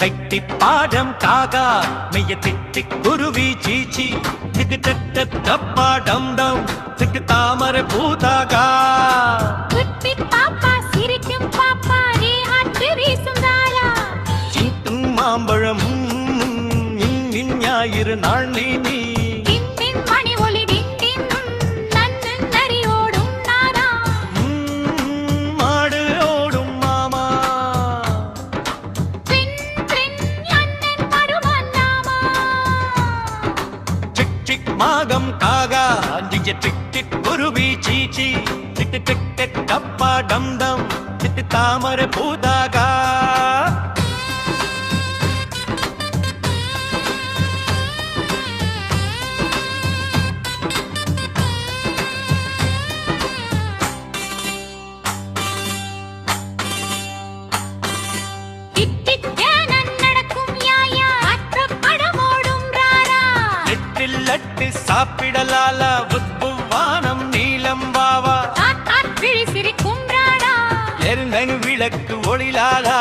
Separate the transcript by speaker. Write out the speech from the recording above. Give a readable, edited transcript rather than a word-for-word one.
Speaker 1: தைட்டி பாடம் காகா மெய்ய திட்டி குருவி சீச்சி திக்கு தப்பா டம் டம் திக்கு தாமரை பூதாகா
Speaker 2: குட்டி பாப்பா சிரிக்கும் பாப்பா ரே ஆட்டு வீசும் தாரா
Speaker 1: சின்னும் மாம்பழம் ஞாயிறு நாள் நீ
Speaker 2: மணி ஒளி டின் நன்னன் நரி ஓடும் நாரா
Speaker 1: மாடு ஓடும் மாமா
Speaker 2: பின் அண்ணன் மருமன் நாமா
Speaker 1: சிக் சிக் மாகம் காகா அஞ்சிய டிக் டிக் குருவி சீச்சி டிக் டிக் டிக் டப்பா டம் டம் திக்கு தாமரை பூதாகா லட்டு சாப்பிடலாலா உத்புவானம் நீலம் பாவா
Speaker 2: சிரிக்கும் ராடா
Speaker 1: எருந்தனு விளக்கு ஒளிலாலா